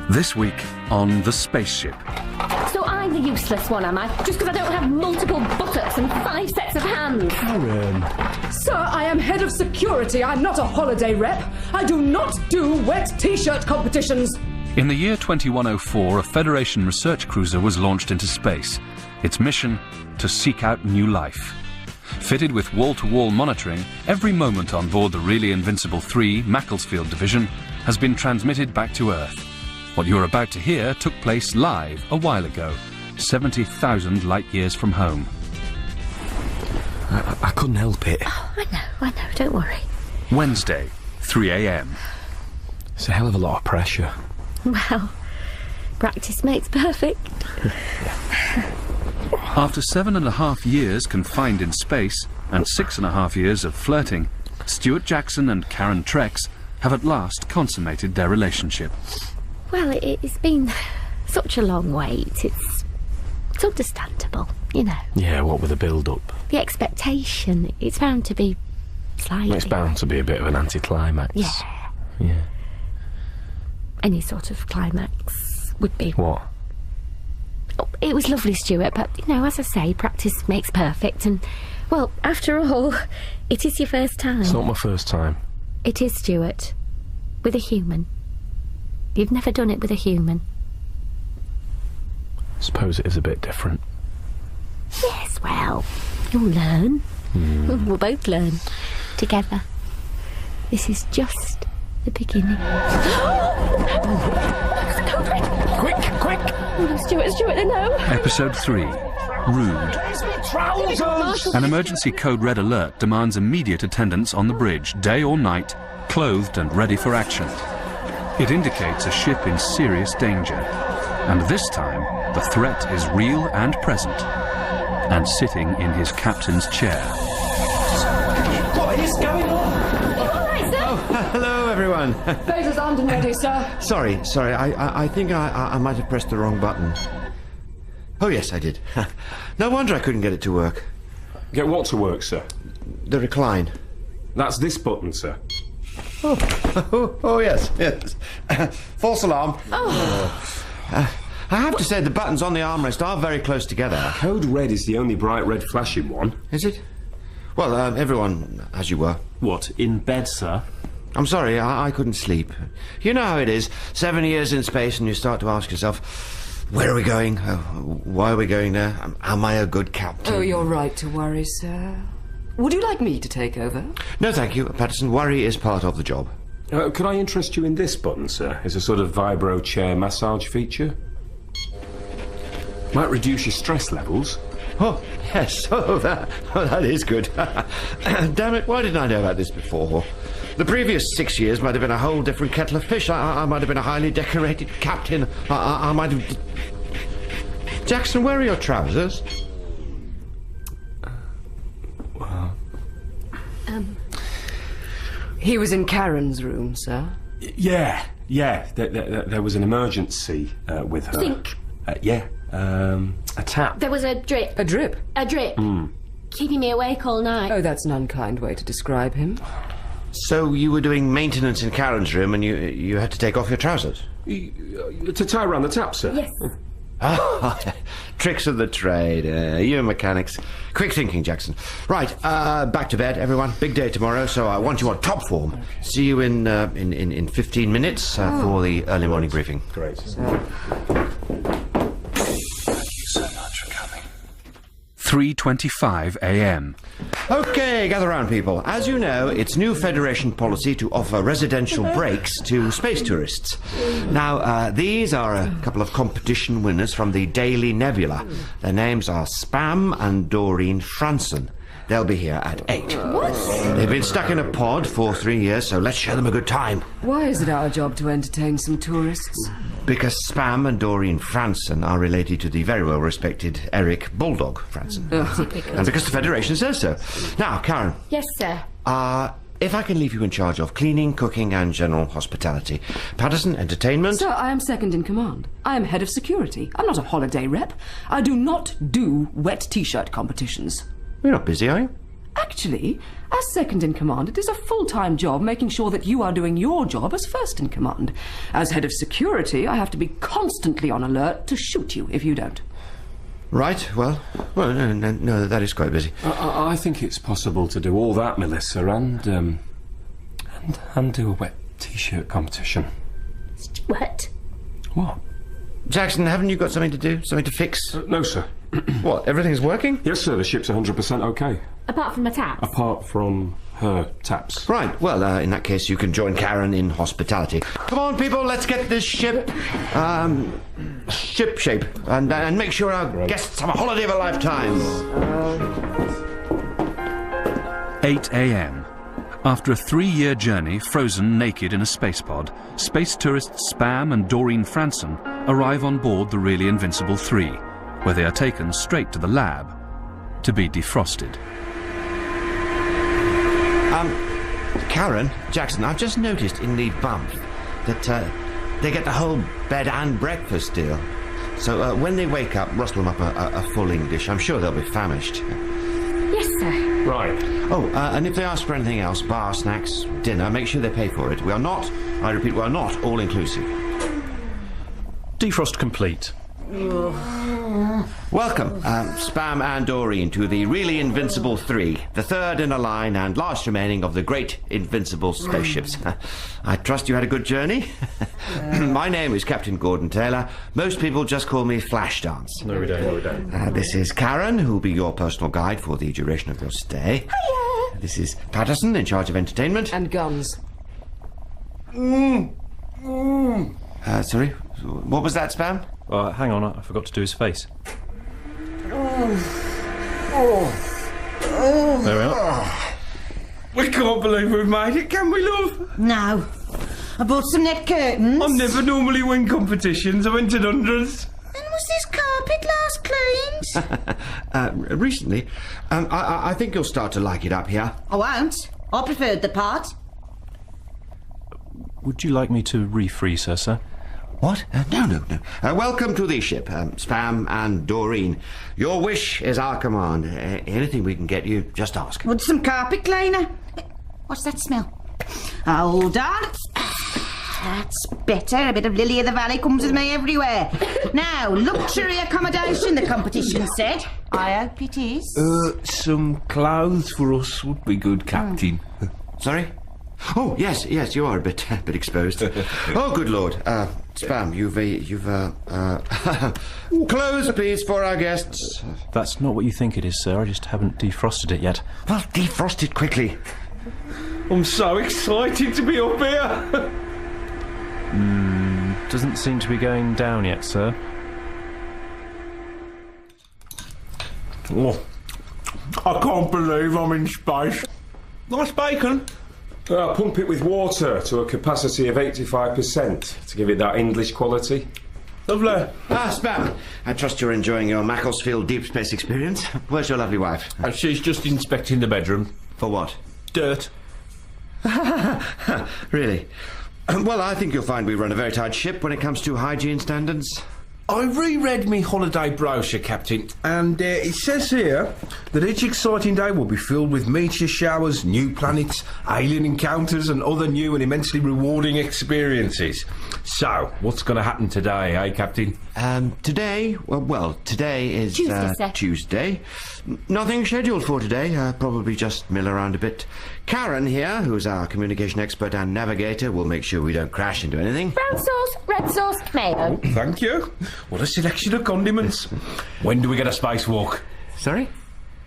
This week on the Spaceship. So I'm the useless one, am I? Just because I don't have multiple buttocks and 5 sets of hands. Karen. Sir, I am head of security. I'm not a holiday rep. I do not do wet T-shirt competitions. In the year 2104, a Federation research cruiser was launched into space. Its mission, to seek out new life. Fitted with wall-to-wall monitoring, every moment on board the really invincible 3 Macclesfield Division has been transmitted back to Earth. What you're about to hear took place live a while ago, 70,000 light-years from home. I couldn't help it. Oh, I know, don't worry. Wednesday, 3 a.m. It's a hell of a lot of pressure. Well, practice makes perfect. After 7.5 years confined in space and 6.5 years of flirting, Stuart Jackson and Karen Trex have at last consummated their relationship. Well, it's been such a long wait. It's understandable, you know. Yeah, what with the build-up? The expectation, it's bound to be slightly... It's bound to be a bit of an anticlimax. Yeah. Any sort of climax would be... What? Oh, it was lovely, Stuart, but, you know, as I say, practice makes perfect, and, well, after all, it is your first time. It's not my first time. It is, Stuart. With a human. You've never done it with a human. Suppose it is a bit different. Yes, well, you'll learn. We'll both learn. Together. This is just the beginning. Quick! Oh, no, Stuart, no. Episode 3, Rude. Trousers! An emergency code red alert demands immediate attendance on the bridge, day or night, clothed and ready for action. It indicates a ship in serious danger. And this time, the threat is real and present. And sitting in his captain's chair. What is going on? All right, sir. Hello, everyone. Phasers armed and ready, sir. Sorry. I think I might have pressed the wrong button. Oh, yes, I did. No wonder I couldn't get it to work. Get what to work, sir? The recline. That's this button, sir. Oh, yes. False alarm. I have to say the buttons on the armrest are very close together. Code red is the only bright red flashing one. Is it? Well, everyone, as you were. What, in bed, sir? I'm sorry, I couldn't sleep. You know how it is. 7 years in space and you start to ask yourself, where are we going? Why are we going there? Am I a good captain? Oh, you're right to worry, sir. Would you like me to take over? No, thank you, Patterson. Worry is part of the job. Could I interest you in this button, sir? It's a sort of vibro chair massage feature. Might reduce your stress levels. Oh, yes. That is good. Damn it, why didn't I know about this before? The previous 6 years might have been a whole different kettle of fish. I might have been a highly decorated captain. I might have... Jackson, where are your trousers? He was in Karen's room, sir. Yeah. There was an emergency with her. Sink. A tap. There was a drip. A drip? A drip. Keeping me awake all night. Oh, that's an unkind way to describe him. So you were doing maintenance in Karen's room and you had to take off your trousers? To tie around the tap, sir? Yes. Oh, tricks of the trade. You mechanics. Quick thinking, Jackson. Right, back to bed, everyone. Big day tomorrow, so I want you on top form. Okay. See you in 15 minutes for the early morning briefing. Great. Thank you so much for coming. 3:25 a.m. Okay, gather round, people. As you know, it's new Federation policy to offer residential breaks to space tourists. Now, these are a couple of competition winners from the Daily Nebula. Their names are Spam and Doreen Franson. They'll be here at 8. What? They've been stuck in a pod for 3 years, so let's show them a good time. Why is it our job to entertain some tourists? Because Spam and Doreen Franson are related to the very well-respected Eric Bulldog Franson. And because the Federation says so. Now, Karen. Yes, sir. If I can leave you in charge of cleaning, cooking and general hospitality. Patterson, entertainment. Sir, I am second in command. I am head of security. I'm not a holiday rep. I do not do wet T-shirt competitions. You're not busy, are you? Actually, as second-in-command, it is a full-time job making sure that you are doing your job as first-in-command. As head of security, I have to be constantly on alert to shoot you if you don't. Right, well, no, that is quite busy. I think it's possible to do all that, Melissa, and do a wet T-shirt competition. Stuart. What? Jackson, haven't you got something to do? Something to fix? No, sir. What, everything's working? Yes, sir, the ship's 100% okay. Apart from my taps. Apart from her taps. Right, well, in that case, you can join Karen in hospitality. Come on, people, let's get this ship, ship shape, and make sure our guests have a holiday of a lifetime. 8 a.m. After a 3-year journey, frozen naked in a space pod, space tourists Spam and Doreen Franson arrive on board the really invincible 3, where they are taken straight to the lab to be defrosted. Karen, Jackson, I've just noticed in the bump that they get the whole bed and breakfast deal. So when they wake up, rustle them up a full English. I'm sure they'll be famished. Yes, sir. Right. Oh, and if they ask for anything else, bar, snacks, dinner, make sure they pay for it. We are not, I repeat, we are not all-inclusive. Defrost complete. Welcome, Spam and Doreen, to the really invincible 3, the third in a line and last remaining of the great invincible spaceships. I trust you had a good journey. My name is Captain Gordon Taylor. Most people just call me Flashdance. No, we don't. This is Karen, who will be your personal guide for the duration of your stay. Hiya. This is Patterson, in charge of entertainment. And guns. Sorry, what was that, Spam? Hang on, I forgot to do his face. There we are. We can't believe we've made it, can we, love? No. I bought some net curtains. I never normally win competitions. I've entered hundreds. And was this carpet last cleaned? Recently. I think you'll start to like it up here. I won't. I preferred the part. Would you like me to refreeze her, sir? What? No. Welcome to the ship, Spam and Doreen. Your wish is our command. Anything we can get you, just ask. Want some carpet cleaner? What's that smell? Hold on. That's better. A bit of Lily of the Valley comes with me everywhere. Now, luxury accommodation, the competition said. I hope it is. Some clothes for us would be good, Captain. Sorry? Oh, yes, you are a bit exposed. Oh, good Lord. Spam, you've clothes, please, for our guests. That's not what you think it is, sir. I just haven't defrosted it yet. Well, defrost it quickly. I'm so excited to be up here. Doesn't seem to be going down yet, sir. Oh, I can't believe I'm in space. Nice bacon. Pump it with water to a capacity of 85% to give it that English quality. Lovely. Spam, I trust you're enjoying your Macclesfield deep space experience. Where's your lovely wife? She's just inspecting the bedroom. For what? Dirt. Really? Well, I think you'll find we run a very tight ship when it comes to hygiene standards. I reread me holiday brochure, Captain, and it says here that each exciting day will be filled with meteor showers, new planets, alien encounters and other new and immensely rewarding experiences. So, what's going to happen today, eh, Captain? Today? Well, today is Tuesday, sir. Tuesday. Nothing scheduled for today, probably just mill around a bit. Karen here, who's our communication expert and navigator, will make sure we don't crash into anything. Brown sauce, red sauce, mayo. Thank you. What a selection of condiments. When do we get a spacewalk? Sorry?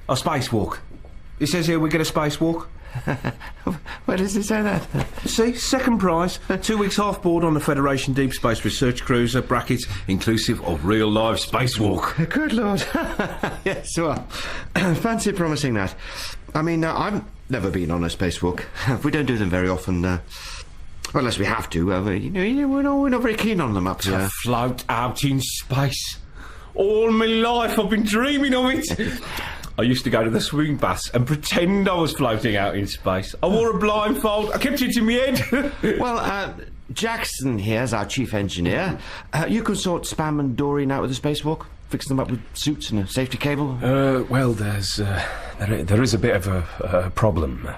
A spacewalk. It says here we get a spacewalk. Where does it say that? See, second prize, 2 weeks half board on the Federation Deep Space Research Cruiser, brackets, inclusive of real live spacewalk. Good Lord. Yes, well, fancy promising that. I mean, I've never been on a spacewalk. We don't do them very often, well, unless we have to. We're not very keen on them up here. To float out in space. All my life I've been dreaming of it. I used to go to the swimming baths and pretend I was floating out in space. I wore a blindfold. I kept it in my head. Well, Jackson here's our chief engineer. You can sort Spam and Doreen out with a spacewalk. fix them up with suits and a safety cable? Well, there is a bit of a problem.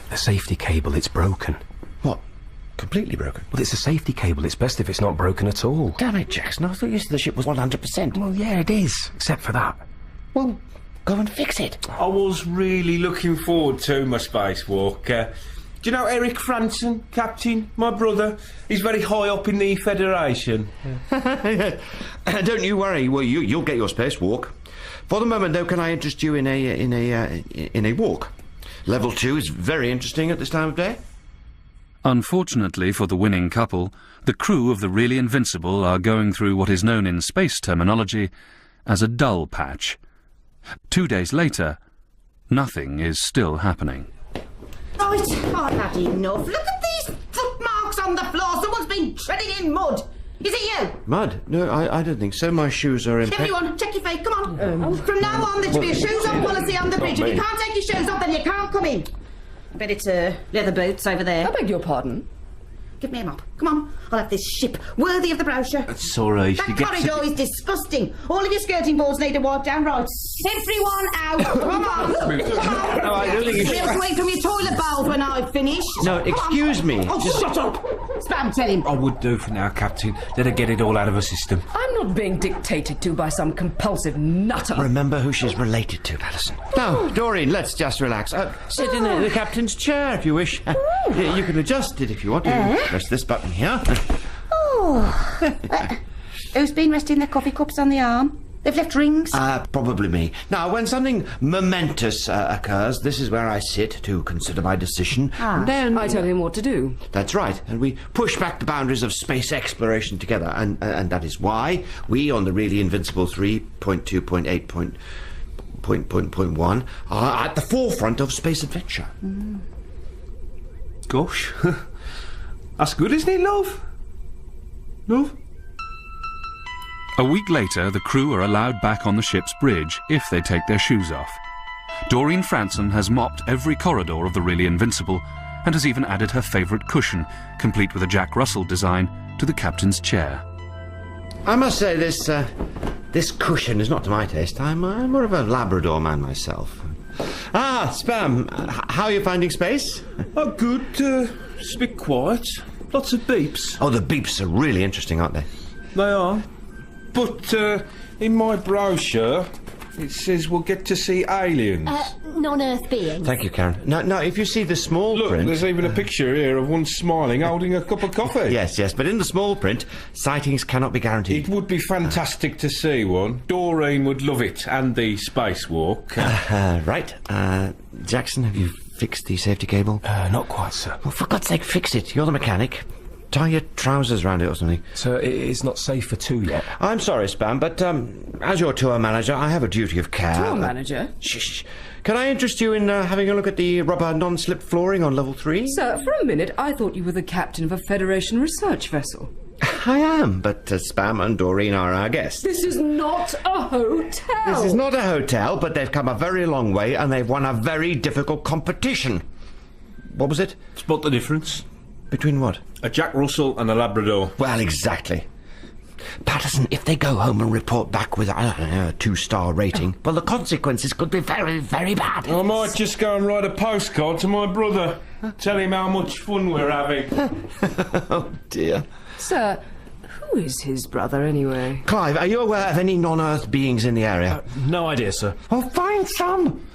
The safety cable, it's broken. What? Completely broken? Well, it's a safety cable. It's best if it's not broken at all. Damn it, Jackson. I thought you said the ship was 100%. Well, yeah, it is, except for that. Well, go and fix it. I was really looking forward to my spacewalk. Do you know Eric Franson, Captain, my brother? He's very high up in the Federation. Don't you worry. Well, you'll get your spacewalk. For the moment, though, can I interest you in a walk? Level 2 is very interesting at this time of day. Unfortunately for the winning couple, the crew of the Really Invincible are going through what is known in space terminology as a dull patch. 2 days later, nothing is still happening. Right, I've had enough. Look at these footmarks on the floor. Someone's been treading in mud. Is it you? Mud? No, I don't think so. My shoes are in... Everyone, check your feet. Come on. From now on, there should be a shoes-off policy on the bridge. If you can't take your shoes off, then you can't come in. I bet it's leather boots over there. I beg your pardon? Give me a mop. Come on. I'll have this ship worthy of the brochure. It's all right. That corridor is disgusting. All of your skirting boards need a wipe down. Right. Everyone out. Come on. Come on. No, I don't think it's... Be away from your toilet bowls when I've finished. No, excuse me. Oh, shut up. Spam, tell him. I would do for now, Captain. Let her get it all out of her system. I'm not being dictated to by some compulsive nutter. Remember who she's related to, Patterson. Now, Doreen, let's just relax. Sit in the captain's chair if you wish. You can adjust it if you want to. Press this button here. Who's been resting their coffee cups on the arm? They've left rings. Probably me. Now, when something momentous occurs, this is where I sit to consider my decision. And then I tell him what to do. That's right, and we push back the boundaries of space exploration together, and that is why we on the Really Invincible 3.2.8.1 are at the forefront of space adventure. Gosh. That's good, isn't it, love? Love? A week later, the crew are allowed back on the ship's bridge if they take their shoes off. Doreen Franson has mopped every corridor of the Really Invincible and has even added her favourite cushion, complete with a Jack Russell design, to the captain's chair. I must say this cushion is not to my taste. I'm more of a Labrador man myself. Spam, how are you finding space? Oh, good. It's a bit quiet. Lots of beeps. Oh, the beeps are really interesting, aren't they? They are. But in my brochure, it says we'll get to see aliens. Non-Earth beings. Thank you, Karen. Now, if you see the small Look, print... there's even a picture here of one smiling, holding a cup of coffee. Yes, but in the small print, sightings cannot be guaranteed. It would be fantastic to see one. Doreen would love it, and the spacewalk. Right. Jackson, have you fixed the safety cable? Not quite, sir. Well, for God's sake, fix it. You're the mechanic. Tie your trousers round it or something. So it's not safe for two yet? I'm sorry, Spam, but as your tour manager, I have a duty of care. Tour manager? Shh. Can I interest you in having a look at the rubber non-slip flooring on level 3? Sir, for a minute I thought you were the captain of a Federation research vessel. I am, but Spam and Doreen are our guests. This is not a hotel! This is not a hotel, but they've come a very long way and they've won a very difficult competition. What was it? Spot the difference. Between what? A Jack Russell and a Labrador. Well, exactly. Patterson, if they go home and report back with, I don't know, a 2-star rating, well, the consequences could be very, very bad. I might just go and write a postcard to my brother. Tell him how much fun we're having. Oh, dear. Sir, who is his brother, anyway? Clive, are you aware of any non-Earth beings in the area? No idea, sir. Oh, find some!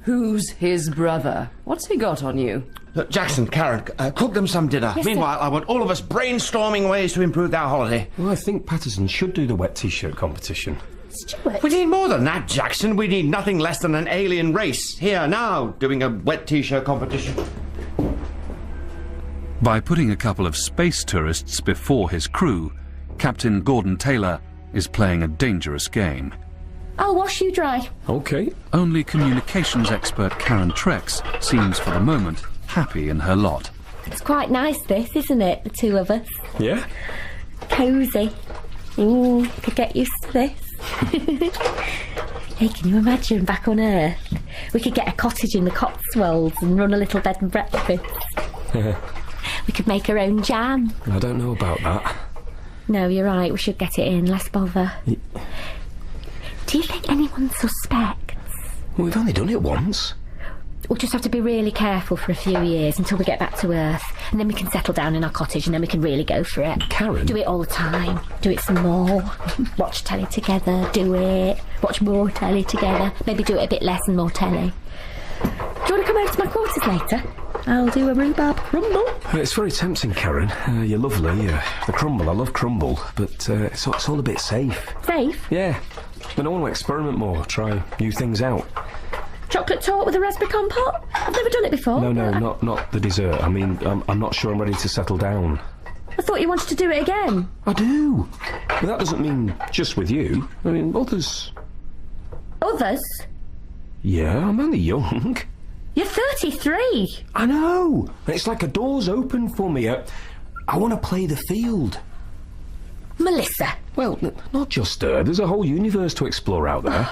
Who's his brother? What's he got on you? Look, Jackson, Karen, cook them some dinner. Yes, Meanwhile, I want all of us brainstorming ways to improve our holiday. Well, I think Patterson should do the wet T-shirt competition. Stuart. We need more than that, Jackson. We need nothing less than an alien race. Here, now, doing a wet T-shirt competition. By putting a couple of space tourists before his crew, Captain Gordon Taylor is playing a dangerous game. I'll wash you dry. OK. Only communications expert Karen Trex seems for the moment happy in her lot. It's quite nice this, isn't it, the two of us? Yeah? Cosy. Could get used to this. Hey, can you imagine back on Earth? We could get a cottage in the Cotswolds and run a little bed and breakfast. We could make our own jam. I don't know about that. No, you're right, we should get it in, less bother. anyone suspects. Well, we've only done it once. We'll just have to be really careful for a few years until we get back to Earth. And then we can settle down in our cottage and then we can really go for it. Karen? Do it all the time. Do it some more. Watch telly together. Do it. Watch more telly together. Maybe do it a bit less and more telly. Do you want to come over to my quarters later? I'll do a rhubarb crumble. It's very tempting, Karen. You're lovely. The crumble, I love crumble. But it's all a bit safe. Safe? Yeah. But I want to experiment more. Try new things out. Chocolate tart with a raspberry compote? I've never done it before. No, not the dessert. I mean, I'm not sure I'm ready to settle down. I thought you wanted to do it again. I do. But that doesn't mean just with you. I mean, others. Others? Yeah, I'm only young. You're 33. I know. It's like a door's open for me. I want to play the field. Melissa. Well, not just her. There's a whole universe to explore out there.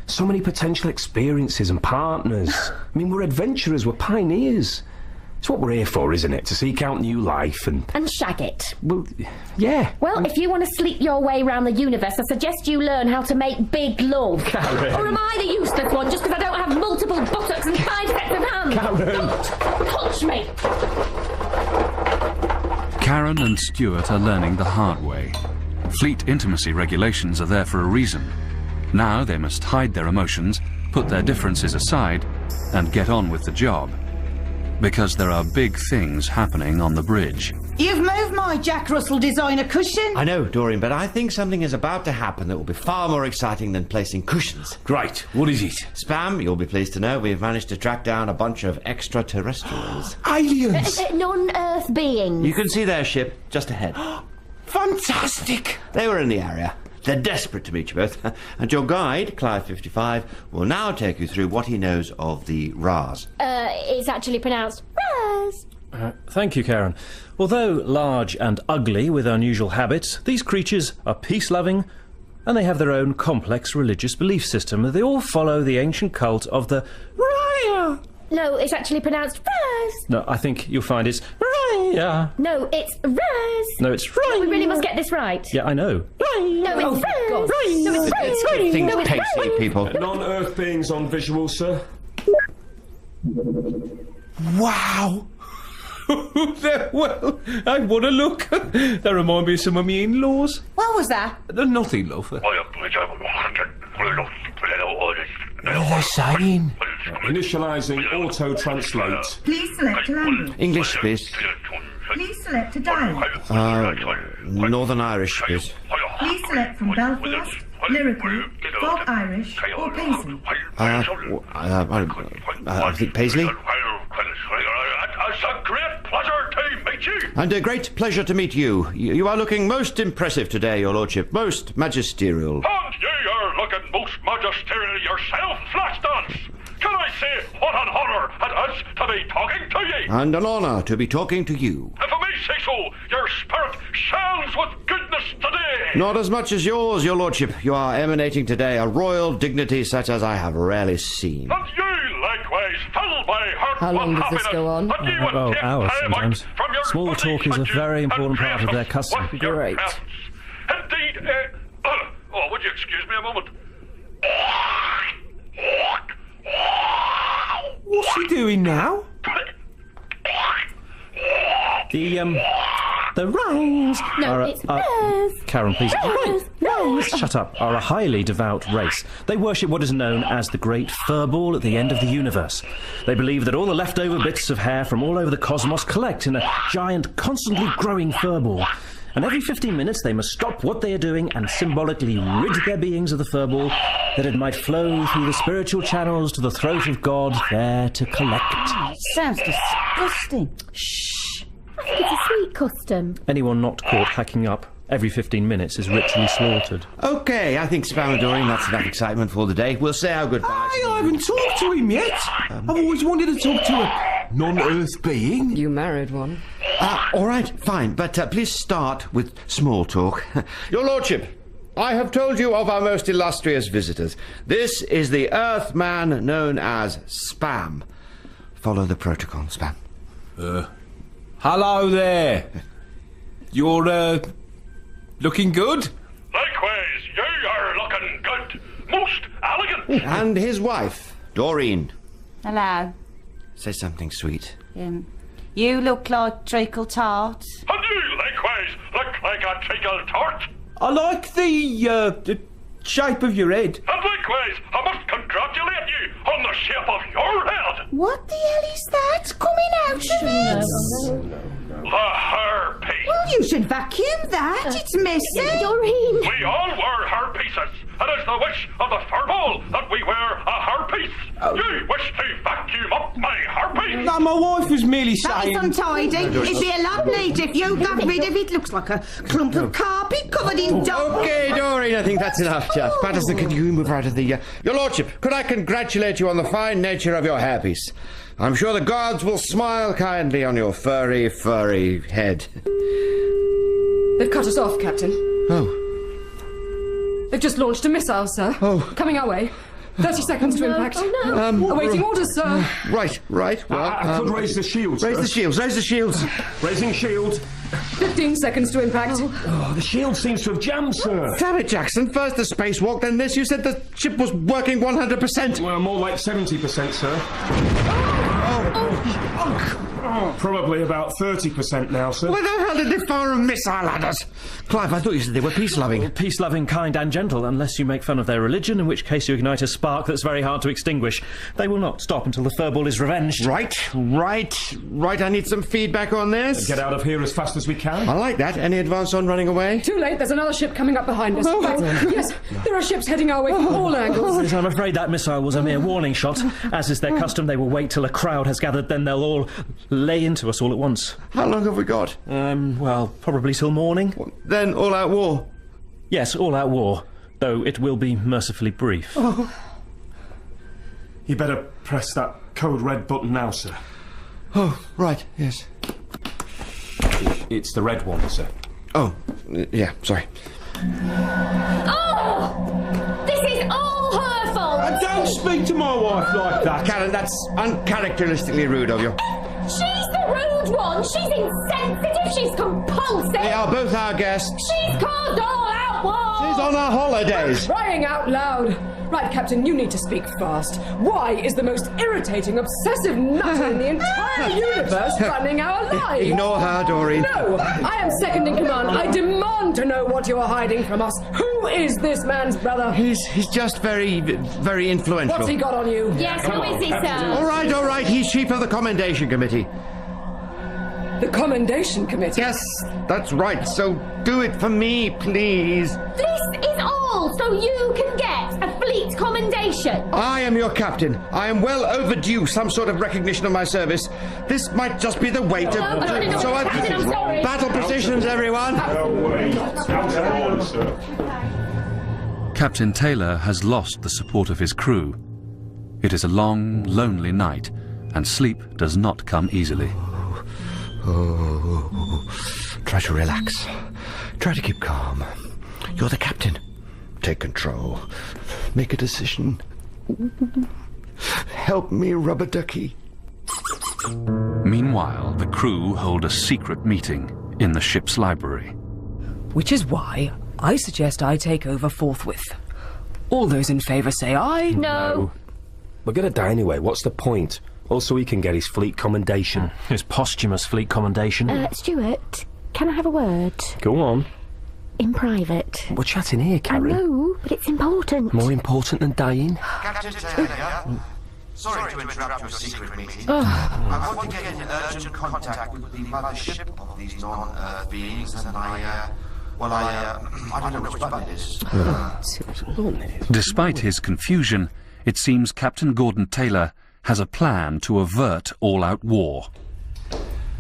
So many potential experiences and partners. I mean, we're adventurers, we're pioneers. It's what we're here for, isn't it? To seek out new life and... And shag it. Well, yeah. Well, if you want to sleep your way around the universe, I suggest you learn how to make big love. Karen. Or am I the useless one just because I don't have multiple buttocks and 5 sets of hands? Karen. Don't touch me. Karen and Stuart are learning the hard way. Fleet intimacy regulations are there for a reason. Now they must hide their emotions, put their differences aside, and get on with the job. Because there are big things happening on the bridge. You've moved my Jack Russell designer cushion. I know, Doreen, but I think something is about to happen that will be far more exciting than placing cushions. Great. What is it? Spam, you'll be pleased to know we've managed to track down a bunch of extraterrestrials. Aliens! Non-Earth beings. You can see their ship just ahead. Fantastic! They were in the area. They're desperate to meet you both. And your guide, Clive 55, will now take you through what he knows of the Ras. It's actually pronounced Raz. Thank you, Karen. Although large and ugly with unusual habits, these creatures are peace-loving and they have their own complex religious belief system. They all follow the ancient cult of the Raya. No, it's actually pronounced Raz. No, I think you'll find it's Raya. No, it's Raz. No, it's Raya. We really must get this right. Yeah, I know. No, it's Raz. God. No, it's Raz. Things No, it's pacey, Raz. people. Non-Earth beings on visual, sir. Wow! Well, I want to look. They remind me of some of my in-laws. What was that? They're nothing, love. What are they saying? Initializing auto-translate. Please select a language. English, please. Please select a dialect. Northern Irish, please. Please select from Belfast, Lyrical, Folk Irish, or Paisley. I think Paisley. It's a great pleasure to meet you. And a great pleasure to meet you. You are looking most impressive today, your lordship. Most magisterial. And you are looking most magisterial yourself, Flashdance. Can I say what an honour it is to be talking to you? And an honour to be talking to you. If I may say so, your spirit shines with goodness today. Not as much as yours, your lordship. You are emanating today a royal dignity such as I have rarely seen. And you likewise fill my heart How long with does this happiness go on? that you would Oh, take hours time out sometimes. from your Small busy talk is a schedule very important and part of their grace us custom. with your Great. presence. Indeed, would you excuse me a moment? What's he doing now? The Rings No, are it's Raz. Karen, please. Raz. Raz. Shut up. Are a highly devout race. They worship what is known as the Great Furball at the end of the universe. They believe that all the leftover bits of hair from all over the cosmos collect in a giant, constantly growing furball. And every 15 minutes they must stop what they are doing and symbolically rid their beings of the furball, that it might flow through the spiritual channels to the throat of God there to collect. Sounds disgusting. I think it's a sweet custom. Anyone not caught hacking up every 15 minutes is ritually slaughtered. Okay, I think Spam and Doreen, that's enough excitement for the day. We'll say our goodbyes. I haven't talked to him yet. I've always wanted to talk to a non-Earth being. You married one. All right, fine, but please start with small talk. Your lordship, I have told you of our most illustrious visitors. This is the Earthman known as Spam. Follow the protocol, Spam. Hello there. You're, looking good? Likewise, you are looking good. Most And his wife, Doreen. Hello. Say something sweet. You look like treacle tart. And you likewise look like a treacle tart. I like the shape of your head. And likewise, I must congratulate you on the shape of your head. What the hell is that coming out of it? The hairpiece. Well, you should vacuum that. It's messy. Doreen! We all wear hairpieces. It is the wish of the furball that we wear a hairpiece. You wish to vacuum up my hairpiece? No, my wife was merely That saying... is untidy. It'd be a lot neater if you got rid of it. Looks like a clump of carpet covered in dog. Okay, Doreen, I think that's enough, Jeff. Patterson, can you move out of the... Your Lordship, could I congratulate you on the fine nature of your hairpiece? I'm sure the gods will smile kindly on your furry, furry head. They've cut us off, Captain. Oh. They've just launched a missile, sir. Oh. Coming our way. 30 seconds to impact. Oh, no. Awaiting orders, sir. Right. Well, I could raise the shields. raise the shields. Raising shield. 15 seconds to impact. Oh, the shield seems to have jammed, sir. Damn it, Jackson. First the spacewalk, then this. You said the ship was working 100%. Well, more like 70%, sir. Probably about 30% now, sir. Where the hell did they fire a missile at us? Clive, I thought you said they were peace-loving. Peace-loving, kind and gentle, unless you make fun of their religion, in which case you ignite a spark that's very hard to extinguish. They will not stop until the furball is revenged. Right. I need some feedback on this. Get out of here as fast as we can. I like that. Any advance on running away? Too late. There's another ship coming up behind us. Yes, there are ships heading our way from all angles. I'm afraid that missile was a mere warning shot. As is their custom, they will wait till a crowd has gathered, then they'll all lay into us all at once. How long have we got? Well, probably till morning. Then all-out war. Yes, all-out war, though it will be mercifully brief. You better press that code red button now, sir. Oh, right, yes. It's the red one, sir. Oh, yeah, sorry. Oh! This is all her fault! Don't speak to my wife like that. Karen, that's uncharacteristically rude of you. She's the rude one! She's insensitive! She's compulsive! They are both our guests. She's caused all-out war! She's on our holidays. Crying out loud. Right, Captain, you need to speak fast. Why is the most irritating, obsessive nutter in the entire universe running our lives? Ignore her, Doreen. No, I am second in command. I demand to know what you are hiding from us. Who is this man's brother? He's just very influential. What's he got on you? Yes, who is he, sir? All right. He's chief of the Commendation Committee. The Commendation Committee? Yes, that's right. So do it for me, please. This is all so you can get a fleet commendation. I am your captain. I am well overdue some sort of recognition of my service. This might just be the way to... I'm sorry. Battle positions, everyone. Captain Taylor has lost the support of his crew. It is a long, lonely night, and sleep does not come easily. Try to relax. Try to keep calm. You're the captain. Take control. Make a decision. Help me, rubber ducky. Meanwhile, the crew hold a secret meeting in the ship's library. Which is why I suggest I take over forthwith. All those in favour say aye. No. We're going to die anyway. What's the point? Also, he can get his fleet commendation. His posthumous fleet commendation. Stuart, can I have a word? Go on. In private. We're chatting here, Karen. I know, but it's important. More important than dying? Captain Taylor, sorry to interrupt your secret meeting. I want to get in urgent contact with the mothership of these non-Earth beings, and I don't know which button it is. Despite his confusion, it seems Captain Gordon Taylor has a plan to avert all-out war.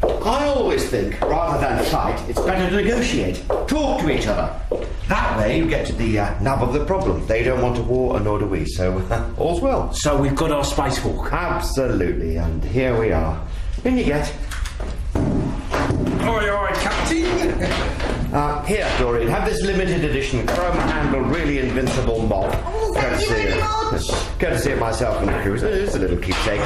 I always think, rather than fight, it's better to negotiate. Talk to each other. That way you get to the nub of the problem. They don't want a war, and nor do we, so all's well. So we've got our spacewalk. Absolutely, and here we are. In you get. Aye, Captain. Here, Doreen, have this limited edition chrome-handled, really invincible mob. Courtesy of myself and the crew. It's a little keepsake.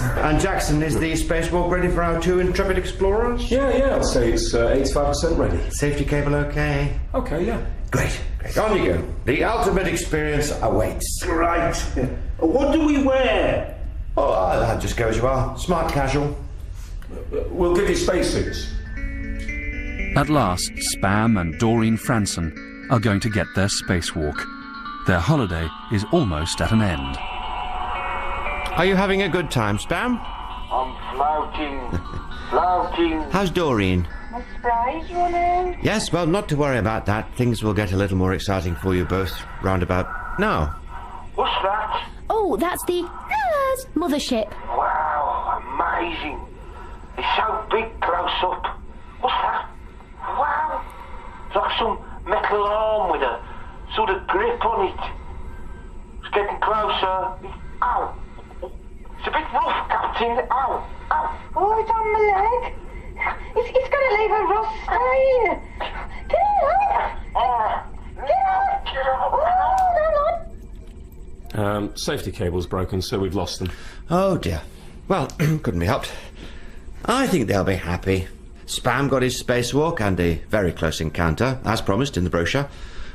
And Jackson, is the spacewalk ready for our two intrepid explorers? Yeah, I'd say it's 85% ready. Safety cable okay? Okay, yeah. Great. On you go. The ultimate experience awaits. Right. What do we wear? Oh, I'll just go as you are. Smart casual. We'll give you spacesuits. At last, Spam and Doreen Franson are going to get their spacewalk. Their holiday is almost at an end. Are you having a good time, Spam? I'm flouting. How's Doreen? My spray's running. Yes, well, not to worry about that. Things will get a little more exciting for you both round about now. What's that? Oh, that's the mothership. Wow, amazing. It's so big close up. What's that? Wow. It's like some metal arm with a sort of grip on it. It's getting closer. Ow. It's a bit rough, Captain. Ow. Ow. Oh, it's on my leg. It's going to leave a rough stain. Get out! Get out! Oh, no, no. Safety cable's broken, so we've lost them. Oh, dear. Well, couldn't be helped. I think they'll be happy. Spam got his spacewalk and a very close encounter, as promised in the brochure.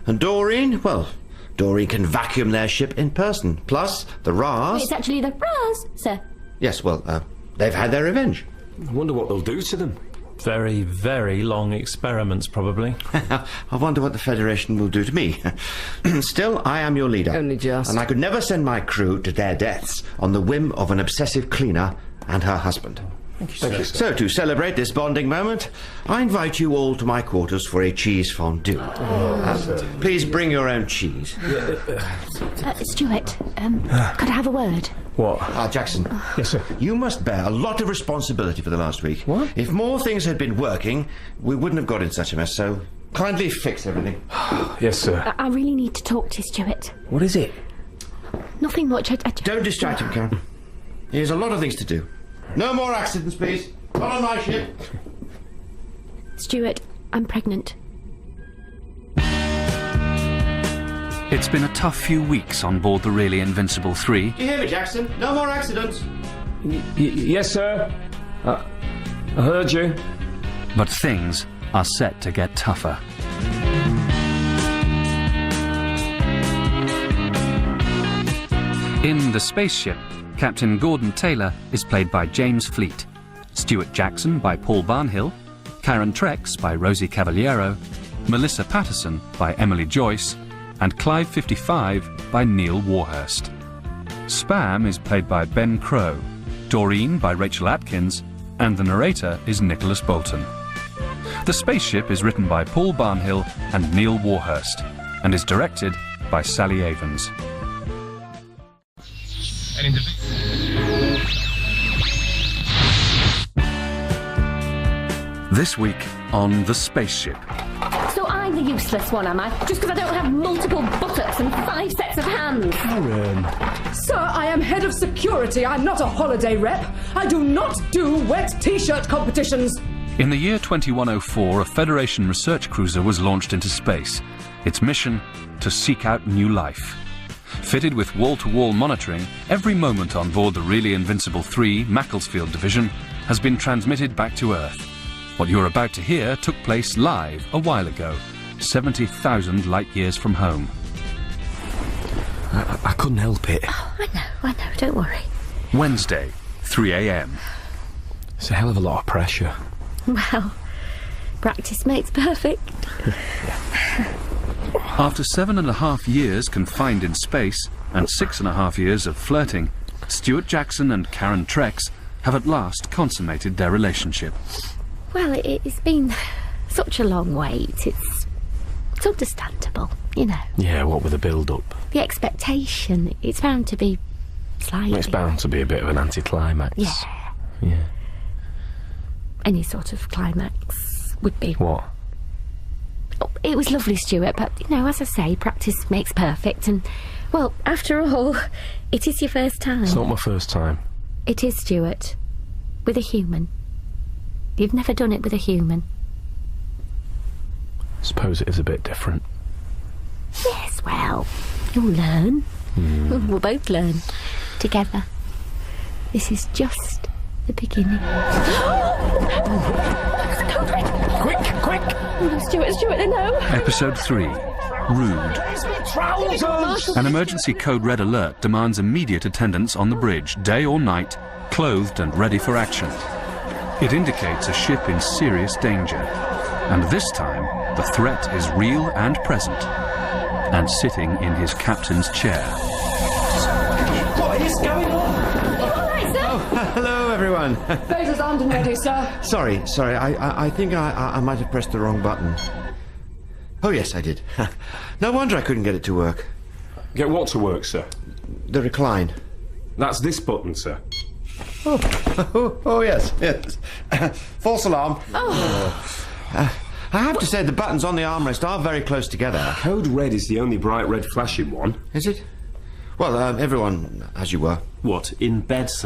And Doreen, well, Doreen can vacuum their ship in person. Plus, the Ras... It's actually the Ras, sir. Yes, well, they've had their revenge. I wonder what they'll do to them. Very, very long experiments, probably. I wonder what the Federation will do to me. Still, I am your leader. Only just. And I could never send my crew to their deaths on the whim of an obsessive cleaner and her husband. Thank you, sir. So, to celebrate this bonding moment, I invite you all to my quarters for a cheese fondue. Please bring your own cheese. Stuart, could I have a word? What? Jackson. Yes, sir. You must bear a lot of responsibility for the last week. What? If more things had been working, we wouldn't have got in such a mess, so kindly fix everything. Yes, sir. I really need to talk to Stuart. What is it? Nothing much. Don't distract him, Karen. He has a lot of things to do. No more accidents, please. Not on my ship. Stuart, I'm pregnant. It's been a tough few weeks on board the really Invincible 3. Do you hear me, Jackson? No more accidents. Yes, sir. I heard you. But things are set to get tougher. In the Spaceship, Captain Gordon Taylor is played by James Fleet, Stuart Jackson by Paul Barnhill, Karen Trex by Rosie Cavaliero, Melissa Patterson by Emily Joyce, and Clive 55 by Neil Warhurst. Spam is played by Ben Crow, Doreen by Rachel Atkins, and the narrator is Nicholas Bolton. The Spaceship is written by Paul Barnhill and Neil Warhurst, and is directed by Sally Avens. This week on The Spaceship. So I'm the useless one, am I? Just because I don't have multiple buttocks and 5 sets of hands. Karen. Sir, I am head of security. I'm not a holiday rep. I do not do wet T-shirt competitions. In the year 2104, a Federation research cruiser was launched into space. Its mission, to seek out new life. Fitted with wall-to-wall monitoring, every moment on board the really Invincible 3 Macclesfield Division has been transmitted back to Earth. What you're about to hear took place live a while ago, 70,000 light-years from home. I couldn't help it. Oh, I know, don't worry. Wednesday, 3 a.m. It's a hell of a lot of pressure. Well, practice makes perfect. After 7.5 years confined in space and 6.5 years of flirting, Stuart Jackson and Karen Trex have at last consummated their relationship. Well, it's been such a long wait. It's understandable, you know. Yeah, what with the build-up? The expectation, it's bound to be slightly... It's bound to be a bit of an anticlimax. Yeah. Any sort of climax would be... What? Oh, it was lovely, Stuart, but, you know, as I say, practice makes perfect, and, well, after all, it is your first time. It's not my first time. It is, Stuart. With a human. You've never done it with a human. I suppose it is a bit different. Yes, well, you'll learn. We'll both learn. Together. This is just the beginning. Quick! Oh, no, Stuart, no! Episode 3. rude. An emergency code red alert demands immediate attendance on the bridge, day or night, clothed and ready for action. It indicates a ship in serious danger, and this time the threat is real and present, and sitting in his captain's chair. What is going on? Hello, everyone. Phaser's armed and ready, sir. Sorry, I think I might have pressed the wrong button. Oh, yes, I did. No wonder I couldn't get it to work. Get what to work, sir? The recline. That's this button, sir. Oh, yes. False alarm. I have to say the buttons on the armrest are very close together. Code red is the only bright red flashing one. Is it? Well, everyone, as you were. What, in bed, sir?